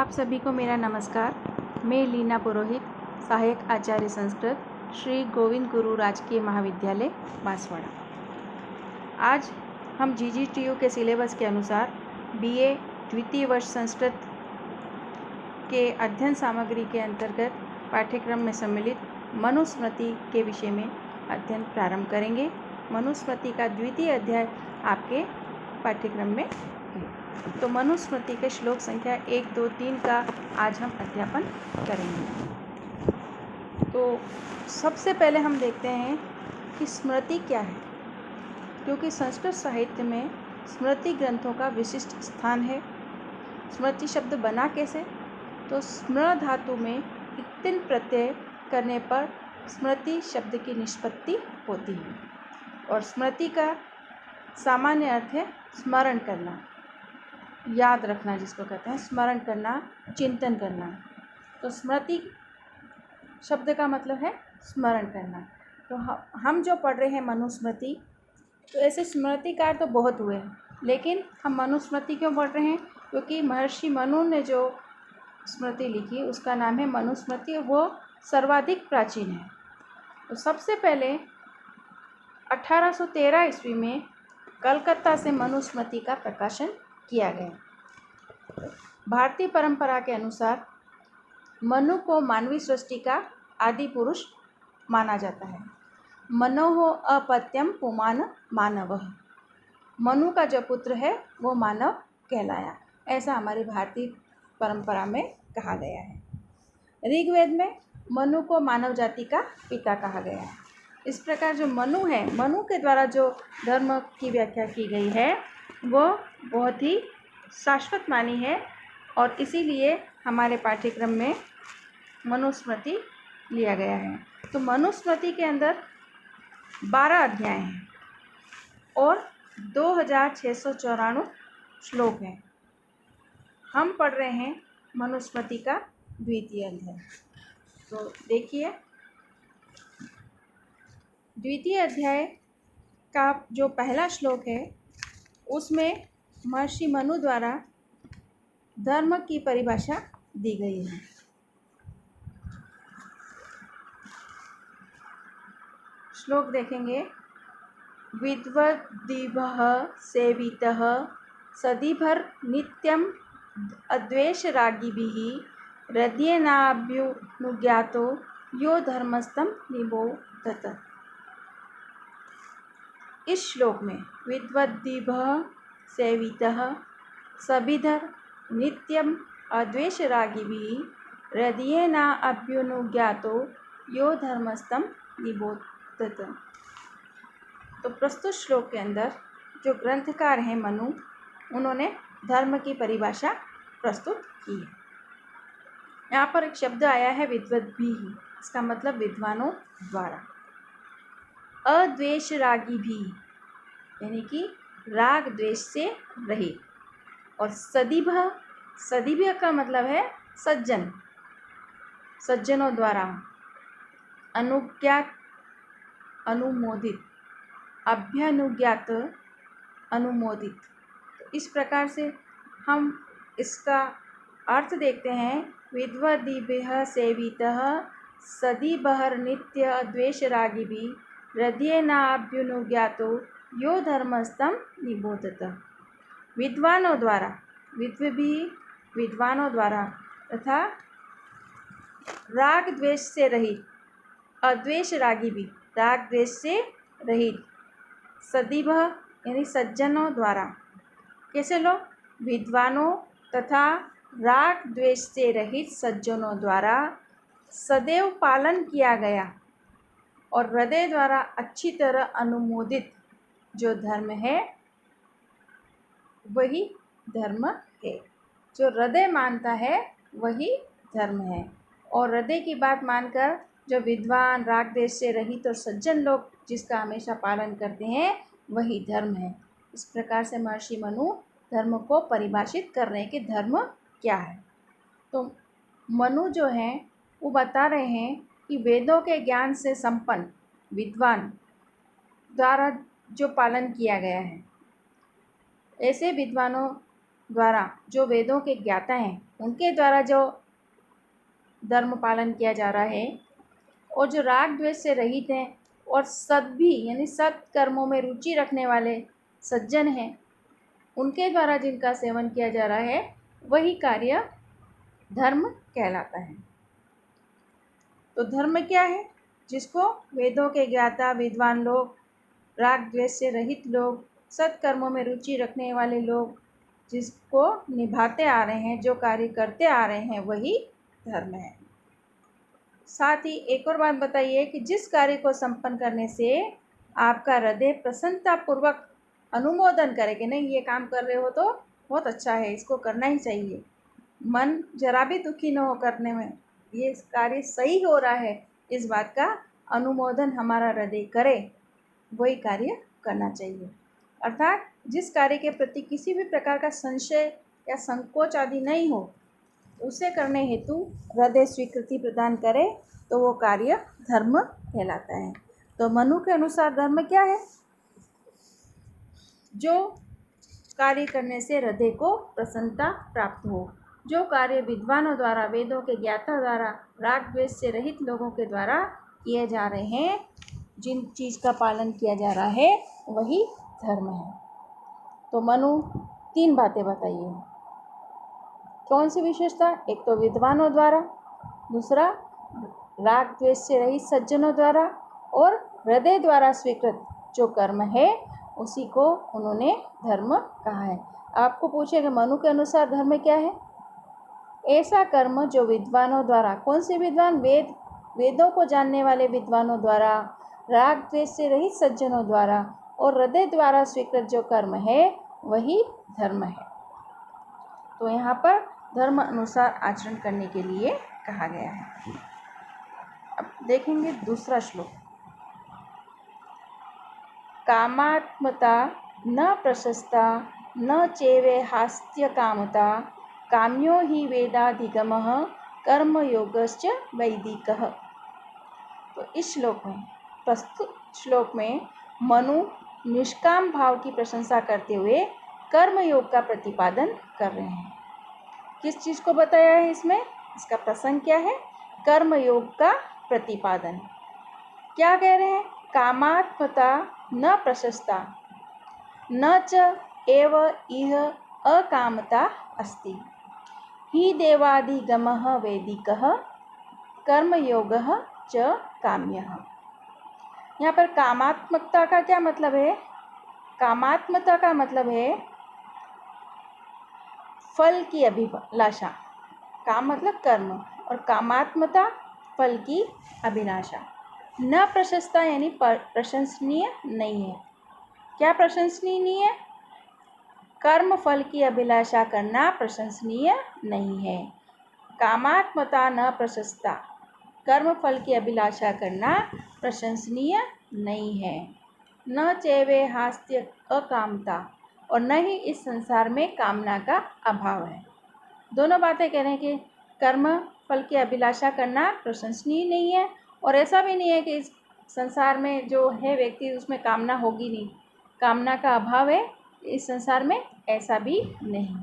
आप सभी को मेरा नमस्कार। मैं लीना पुरोहित, सहायक आचार्य संस्कृत, श्री गोविंद गुरु राजकीय महाविद्यालय बांसवाड़ा। आज हम GGTU के सिलेबस के अनुसार BA द्वितीय वर्ष संस्कृत के अध्ययन सामग्री के अंतर्गत पाठ्यक्रम में सम्मिलित मनुस्मृति के विषय में अध्ययन प्रारंभ करेंगे। मनुस्मृति का द्वितीय अध्याय आपके पाठ्यक्रम में है। तो मनुस्मृति के श्लोक संख्या 1, 2, 3 का आज हम अध्यापन करेंगे। तो सबसे पहले हम देखते हैं कि स्मृति क्या है, क्योंकि संस्कृत साहित्य में स्मृति ग्रंथों का विशिष्ट स्थान है। स्मृति शब्द बना कैसे? तो स्मृ धातु में इक्तिन प्रत्यय करने पर स्मृति शब्द की निष्पत्ति होती है। और स्मृति का सामान्य अर्थ है स्मरण करना, याद रखना, जिसको कहते हैं स्मरण करना, चिंतन करना। तो स्मृति शब्द का मतलब है स्मरण करना। तो हम जो पढ़ रहे हैं मनुस्मृति, तो ऐसे स्मृतिकार तो बहुत हुए हैं, लेकिन हम मनुस्मृति क्यों पढ़ रहे हैं? क्योंकि महर्षि मनु ने जो स्मृति लिखी उसका नाम है मनुस्मृति, वो सर्वाधिक प्राचीन है। तो सबसे पहले 1813 ईस्वी में कलकत्ता से मनुस्मृति का प्रकाशन किया गया। भारतीय परंपरा के अनुसार मनु को मानवीय सृष्टि का आदि पुरुष माना जाता है। मनोहो अपत्यम पुमान मानवः, मनु का जो पुत्र है वो मानव कहलाया, ऐसा हमारी भारतीय परंपरा में कहा गया है। ऋग्वेद में मनु को मानव जाति का पिता कहा गया है। इस प्रकार जो मनु है, मनु के द्वारा जो धर्म की व्याख्या की गई है वो बहुत ही शाश्वत मानी है, और इसीलिए हमारे पाठ्यक्रम में मनुस्मृति लिया गया है। तो मनुस्मृति के अंदर 12 अध्याय हैं और 2694 श्लोक हैं। हम पढ़ रहे हैं मनुस्मृति का द्वितीय अध्याय। तो देखिए, द्वितीय अध्याय का जो पहला श्लोक है उसमें महर्षि मनु द्वारा धर्म की परिभाषा दी गई है। श्लोक देखेंगे। विद्वद्दिभः सेवितः सदीभर नित्यम अद्वेषरागिभिः हृदयेनाभ्युनुज्ञातो यो धर्मस्थं निबोधत। इस श्लोक में विद्वद्दिभः सेवितः सदीभर नित्यम अद्वेषरागिभिः हृदयेनाभ्युनुज्ञातो यो धर्मस्थं निबोधत। तो प्रस्तुत श्लोक के अंदर जो ग्रंथकार हैं मनु, उन्होंने धर्म की परिभाषा प्रस्तुत की है। यहाँ पर एक शब्द आया है विद्वद्भिः, इसका मतलब विद्वानों द्वारा। अद्वेषरागिभिः यानी कि राग द्वेष से रहित, और सदीभः, सदीभः का मतलब है सज्जन, सज्जनों द्वारा। अनुज्ञात अनुमोदित, अभ्यनुज्ञात अनुमोदित। तो इस प्रकार से हम इसका अर्थ देखते हैं। विद्वद्दिभः सेवितः सदीभर नित्य अद्वेषरागिभिः हृदयेनाभ्युनुज्ञातो यो धर्मस्थं निबोधत। विद्वानों द्वारा, विद्वानों द्वारा, तथा राग द्वेष से रहित, अद्वेष रागी भी, राग द्वेष से रहित, सदीभः यानी सज्जनों द्वारा। कैसे लोग? विद्वानों तथा राग द्वेष से रहित सज्जनों द्वारा सदैव पालन किया गया और हृदय द्वारा अच्छी तरह अनुमोदित जो धर्म है वही धर्म है। जो हृदय मानता है वही धर्म है, और हृदय की बात मानकर जो विद्वान, राग द्वेष से रहित और सज्जन लोग जिसका हमेशा पालन करते हैं वही धर्म है। इस प्रकार से महर्षि मनु धर्म को परिभाषित कर रहे हैं कि धर्म क्या है। तो मनु जो हैं वो बता रहे हैं कि वेदों के ज्ञान से संपन्न विद्वान द्वारा जो पालन किया गया है, ऐसे विद्वानों द्वारा जो वेदों के ज्ञाता हैं उनके द्वारा जो धर्म पालन किया जा रहा है, और जो राग द्वेष से रहित हैं और सद्भी यानी सत्कर्मों में रुचि रखने वाले सज्जन हैं, उनके द्वारा जिनका सेवन किया जा रहा है, वही कार्य धर्म कहलाता है। तो धर्म क्या है? जिसको वेदों के ज्ञाता विद्वान लोग, राग द्वेष से रहित लोग, सत्कर्मों में रुचि रखने वाले लोग जिसको निभाते आ रहे हैं, जो कार्य करते आ रहे हैं, वही धर्म है। साथ ही एक और बात बताइए कि जिस कार्य को संपन्न करने से आपका हृदय प्रसन्नतापूर्वक अनुमोदन करे कि नहीं, ये काम कर रहे हो तो बहुत अच्छा है, इसको करना ही चाहिए, मन जरा भी दुखी न हो करने में, ये कार्य सही हो रहा है, इस बात का अनुमोदन हमारा हृदय करे, वही कार्य करना चाहिए। अर्थात जिस कार्य के प्रति किसी भी प्रकार का संशय या संकोच आदि नहीं हो, उसे करने हेतु हृदय स्वीकृति प्रदान करे, तो वो कार्य धर्म कहलाता है। तो मनु के अनुसार धर्म क्या है? जो कार्य करने से हृदय को प्रसन्नता प्राप्त हो, जो कार्य विद्वानों द्वारा, वेदों के ज्ञाता द्वारा, राग द्वेष से रहित लोगों के द्वारा किए जा रहे हैं, जिन चीज़ का पालन किया जा रहा है, वही धर्म है। तो मनु 3 बातें बताइए। कौन सी विशेषता? एक तो विद्वानों द्वारा, दूसरा राग द्वेष से रहित सज्जनों द्वारा, और हृदय द्वारा स्वीकृत जो कर्म है, उसी को उन्होंने धर्म कहा है। आपको पूछे कि मनु के अनुसार धर्म क्या है? ऐसा कर्म जो विद्वानों द्वारा, कौन से विद्वान? वेदों को जानने वाले विद्वानों द्वारा, राग द्वेष से रहित सज्जनों द्वारा और हृदय द्वारा स्वीकृत जो कर्म है, वही धर्म है। तो यहाँ पर धर्म अनुसार आचरण करने के लिए कहा गया है। अब देखेंगे दूसरा श्लोक। कामात्मता न प्रशस्ता न चेवे हास्त्य कामता काम्यो हि वेदाधिगमः कर्मयोगश्च वैदिकः। तो इस श्लोक में, प्रस्तुत श्लोक में मनु निष्काम भाव की प्रशंसा करते हुए कर्मयोग का प्रतिपादन कर रहे हैं। किस चीज़ को बताया है इसमें? इसका प्रसंग क्या है? कर्मयोग का प्रतिपादन। क्या कह रहे हैं? कामात्मता न प्रशस्ता न च एव इह अकामता अस्ति हि देवाधिगमः वैदिकः कर्मयोगः च काम्यः। यहाँ पर कामात्मकता का क्या मतलब है? कामात्मता का मतलब है फल की अभिलाषा। काम मतलब कर्म, और कामात्मता फल की अभिलाषा। न प्रशस्ता यानी प्रशंसनीय नहीं है। क्या प्रशंसनीय नहीं है? कर्म फल की अभिलाषा करना प्रशंसनीय नहीं है। कामात्मता न प्रशस्ता, कर्म फल की अभिलाषा करना प्रशंसनीय नहीं है। न चैवे हास्त्य अकामता, और न ही इस संसार में कामना का अभाव है। दोनों बातें कह रहे हैं कि कर्म फल की अभिलाषा करना प्रशंसनीय नहीं है, और ऐसा भी नहीं है कि इस संसार में जो है व्यक्ति उसमें कामना होगी नहीं, कामना का अभाव है इस संसार में, ऐसा भी नहीं।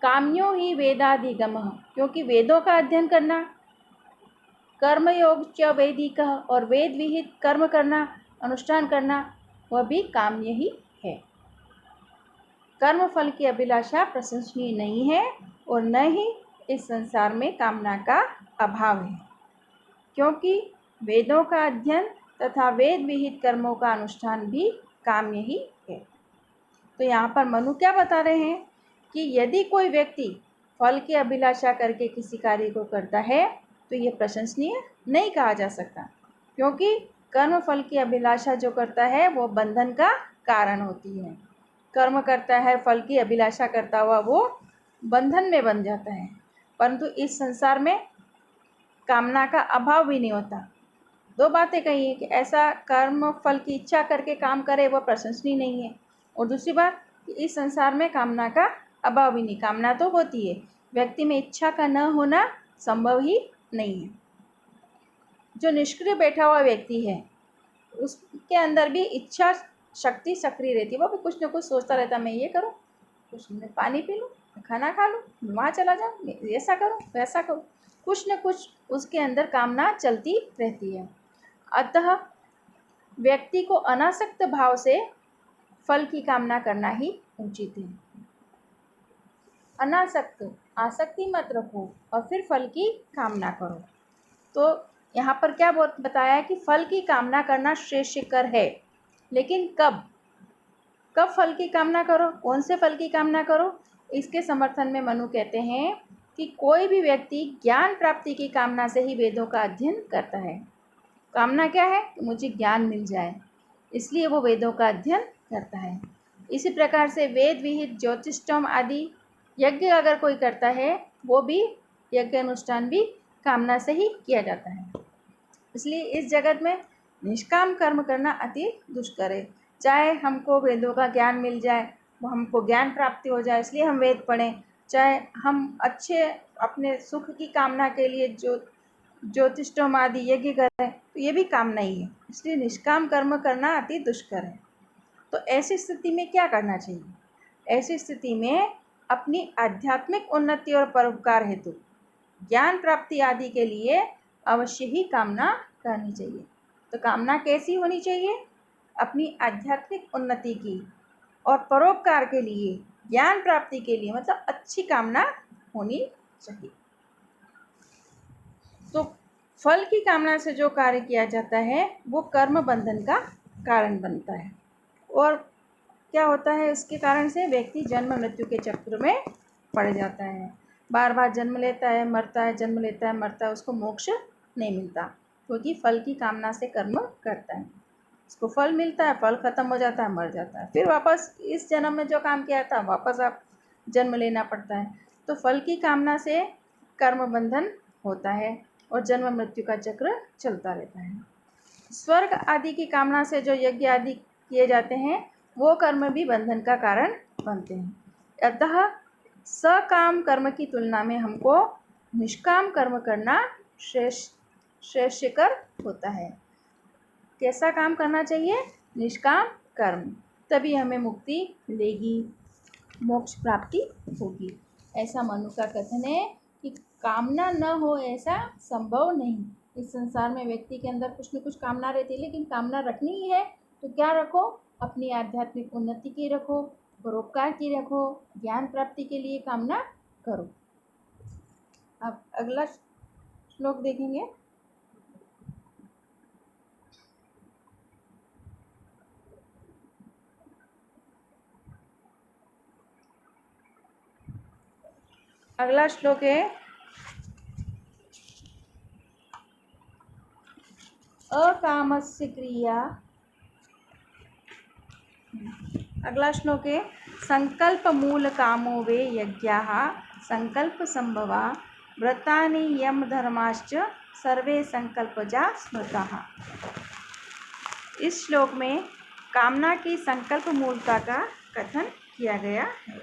काम्यो ही वेदाधिगमः, क्योंकि वेदों का अध्ययन करना, कर्मयोग च वैदिकः, और वेद विहित कर्म करना, अनुष्ठान करना, वह भी काम्य ही है। कर्म फल की अभिलाषा प्रशंसनीय नहीं है, और न ही इस संसार में कामना का अभाव है, क्योंकि वेदों का अध्ययन तथा वेद विहित कर्मों का अनुष्ठान भी काम्य ही है। तो यहाँ पर मनु क्या बता रहे हैं कि यदि कोई व्यक्ति फल की अभिलाषा करके किसी कार्य को करता है, तो ये प्रशंसनीय नहीं कहा जा सकता, क्योंकि कर्म फल की अभिलाषा जो करता है वो बंधन का कारण होती है। कर्म करता है, फल की अभिलाषा करता हुआ वो बंधन में बन जाता है। परंतु इस संसार में कामना का अभाव भी नहीं होता। दो बातें कही है कि ऐसा कर्म फल की इच्छा करके काम करे वह प्रशंसनीय नहीं है, और दूसरी बात कि इस संसार में कामना का अभाव भी नहीं। कामना तो होती है, व्यक्ति में इच्छा का न होना संभव ही नहीं है। जो निष्क्रिय बैठा हुआ व्यक्ति है उसके अंदर भी इच्छा शक्ति सक्रिय रहती है, वो भी कुछ न कुछ सोचता रहता है, मैं ये करूँ, कुछ मैं पानी पी लूँ, खाना खा लूँ, वहाँ चला जाऊँ, ऐसा करूँ वैसा करूँ, कुछ न कुछ उसके अंदर कामना चलती रहती है। अतः व्यक्ति को अनासक्त भाव से फल की कामना करना ही उचित है। अनासक्त, आसक्ति मत रखो और फिर फल की कामना करो। तो यहाँ पर क्या बताया है कि फल की कामना करना श्रेष्ठकर है, लेकिन कब कब फल की कामना करो, कौन से फल की कामना करो? इसके समर्थन में मनु कहते हैं कि कोई भी व्यक्ति ज्ञान प्राप्ति की कामना से ही वेदों का अध्ययन करता है। कामना क्या है? कि मुझे ज्ञान मिल जाए, इसलिए वो वेदों का अध्ययन करता है। इसी प्रकार से वेद विहित ज्योतिष्टोम आदि यज्ञ अगर कोई करता है, वो भी यज्ञ अनुष्ठान भी कामना से ही किया जाता है। इसलिए इस जगत में निष्काम कर्म करना अति दुष्कर है। चाहे हमको वेदों का ज्ञान मिल जाए, वो हमको ज्ञान प्राप्ति हो जाए इसलिए हम वेद पढ़ें, चाहे हम अच्छे अपने सुख की कामना के लिए जो ज्योतिष्टोम आदि यज्ञ करें, तो ये भी कामना ही है। इसलिए निष्काम कर्म करना अति दुष्कर है। तो ऐसी स्थिति में क्या करना चाहिए? ऐसी स्थिति में अपनी आध्यात्मिक उन्नति और परोपकार हेतु ज्ञान प्राप्ति आदि के लिए अवश्य ही कामना करनी चाहिए। तो कामना कैसी होनी चाहिए? अपनी आध्यात्मिक उन्नति की और परोपकार के लिए, ज्ञान प्राप्ति के लिए, मतलब अच्छी कामना होनी चाहिए। तो फल की कामना से जो कार्य किया जाता है वो कर्म बंधन का कारण बनता है। और क्या होता है? इसके कारण से व्यक्ति जन्म मृत्यु के चक्र में पड़ जाता है। बार बार जन्म लेता है, मरता है, जन्म लेता है, मरता है, उसको मोक्ष नहीं मिलता, क्योंकि फल की कामना से कर्म करता है। उसको फल मिलता है, फल खत्म हो जाता है, मर जाता है, फिर वापस इस जन्म में जो काम किया था वापस आप जन्म लेना पड़ता है। तो फल की कामना से कर्म बंधन होता है और जन्म मृत्यु का चक्र चलता रहता है। स्वर्ग आदि की कामना से जो यज्ञ आदि किए जाते हैं वो कर्म भी बंधन का कारण बनते हैं। अतः सकाम कर्म की तुलना में हमको निष्काम कर्म करना श्रेष्ठकर होता है। कैसा काम करना चाहिए? निष्काम कर्म, तभी हमें मुक्ति मिलेगी, मोक्ष प्राप्ति होगी। ऐसा मनु का कथन है कि कामना न हो ऐसा संभव नहीं। इस संसार में व्यक्ति के अंदर कुछ न कुछ कामना रहती है, लेकिन कामना रखनी ही है तो क्या रखो? अपनी आध्यात्मिक उन्नति की रखो, परोपकार की रखो, ज्ञान प्राप्ति के लिए कामना करो। अब अगला श्लोक देखेंगे। अगला श्लोक है अकामस्य क्रिया। अगला श्लोक है संकल्प मूल कामो वे यज्ञाः संकल्प संभवा व्रतानि यम धर्माश्च सर्वे संकल्पजा स्मृताः। इस श्लोक में कामना की संकल्प मूलता का कथन किया गया है।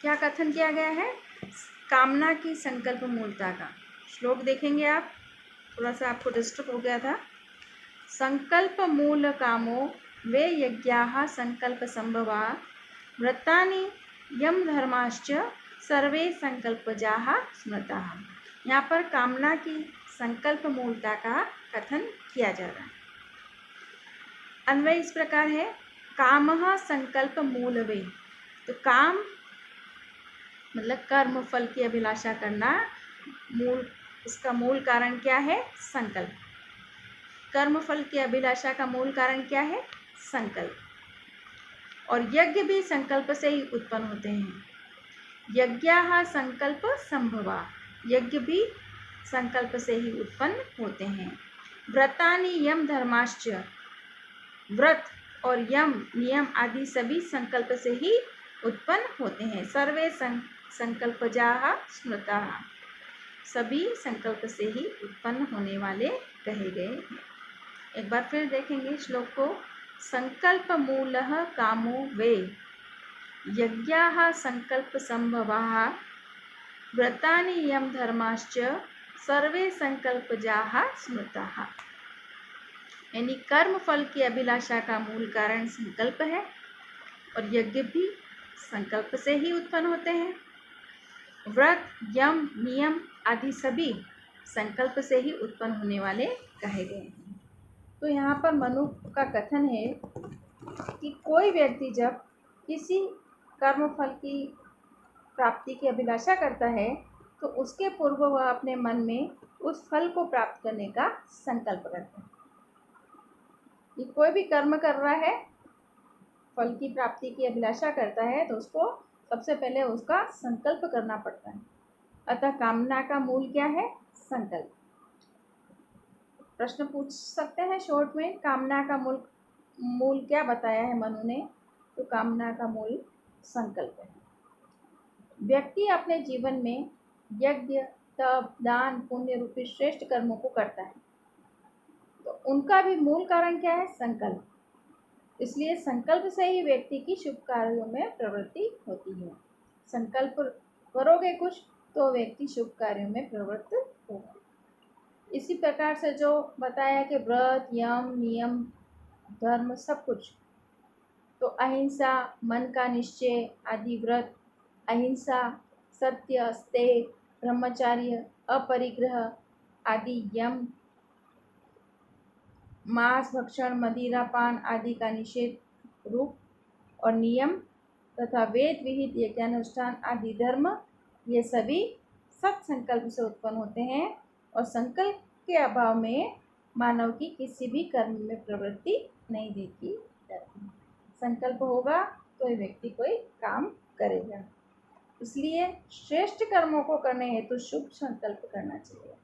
क्या कथन किया गया है? कामना की संकल्प मूलता का। श्लोक देखेंगे आप, थोड़ा सा आपको डिस्टर्ब हो गया था। संकल्प मूल कामो वे यज्ञाः संकल्प संभवा व्रतानि यम धर्माश्च सर्वे संकल्पजाः स्मृताः। यहाँ पर कामना की संकल्प मूलता का कथन किया जा रहा है। अन्वय इस प्रकार है, कामः संकल्प मूलवे। तो काम मतलब कर्म फल की अभिलाषा करना, इसका मूल कारण क्या है? संकल्प। कर्म फल की अभिलाषा का मूल कारण क्या है? संकल्प। और यज्ञ भी संकल्प से ही उत्पन्न होते हैं। यज्ञाः संकल्प संभवा, यज्ञ भी संकल्प से ही उत्पन्न होते हैं। व्रतानि यम धर्माश्च, व्रत और यम नियम आदि सभी संकल्प से ही उत्पन्न होते हैं। सर्वे संकल्पजाः स्मृताः, सभी संकल्प से ही उत्पन्न होने वाले कहे गए हैं। एक बार फिर देखेंगे श्लोक को। संकल्प मूलः कामो वे यज्ञाः संकल्प संभवाः व्रतानि यम धर्माश्च सर्वे संकल्पजाः स्मृताः। यानी कर्म फल की अभिलाषा का मूल कारण संकल्प है और यज्ञ भी संकल्प से ही उत्पन्न होते हैं। व्रत, यम, नियम आदि सभी संकल्प से ही उत्पन्न होने वाले कहे गए हैं। तो यहाँ पर मनु का कथन है कि कोई व्यक्ति जब किसी कर्म फल की प्राप्ति की अभिलाषा करता है तो उसके पूर्व वह अपने मन में उस फल को प्राप्त करने का संकल्प करता है। कि कोई भी कर्म कर रहा है, फल की प्राप्ति की अभिलाषा करता है तो उसको सबसे पहले उसका संकल्प करना पड़ता है। अतः कामना का मूल क्या है? संकल्प। प्रश्न पूछ सकते हैं शॉर्ट में, कामना का मूल क्या बताया है मनु ने? तो कामना का मूल संकल्प है। व्यक्ति अपने जीवन में यज्ञ, तप, दान, पुण्य रूपी श्रेष्ठ कर्मों को करता है तो उनका भी मूल कारण क्या है? संकल्प। इसलिए संकल्प से ही व्यक्ति की शुभ कार्यों में प्रवृत्ति होती है। संकल्प करोगे कुछ तो व्यक्ति शुभ कार्यों में प्रवृत्त होगा। इसी प्रकार से जो बताया कि व्रत, यम, नियम, धर्म सब कुछ, तो अहिंसा, मन का निश्चय आदि व्रत, अहिंसा, सत्य, स्तेय, ब्रह्मचार्य, अपरिग्रह आदि यम, मांस भक्षण, मदिरा पान आदि का निषेध रूप और नियम तथा वेद विहित यज्ञानुष्ठान आदि धर्म, ये सभी सत्संकल्प से उत्पन्न होते हैं और संकल्प के अभाव में मानव की किसी भी कर्म में प्रवृत्ति नहीं देखी जाती। संकल्प होगा तो व्यक्ति कोई काम करेगा। इसलिए श्रेष्ठ कर्मों को करने हेतु शुभ संकल्प करना चाहिए।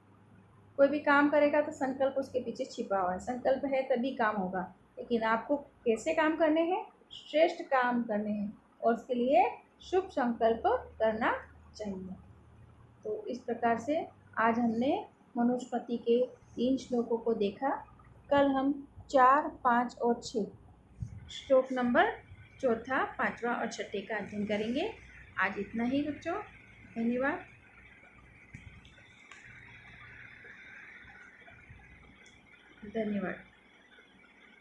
कोई भी काम करेगा तो संकल्प उसके पीछे छिपा हुआ है। संकल्प है तभी काम होगा, लेकिन आपको कैसे काम करने हैं? श्रेष्ठ काम करने हैं और उसके लिए शुभ संकल्प करना चाहिए। तो इस प्रकार से आज हमने मनुस्मृति के 3 श्लोकों को देखा। कल हम 4, 5 और 6 श्लोक नंबर 4, 5वां और 6 का अध्ययन करेंगे। आज इतना ही बच्चों, धन्यवाद। धन्यवाद।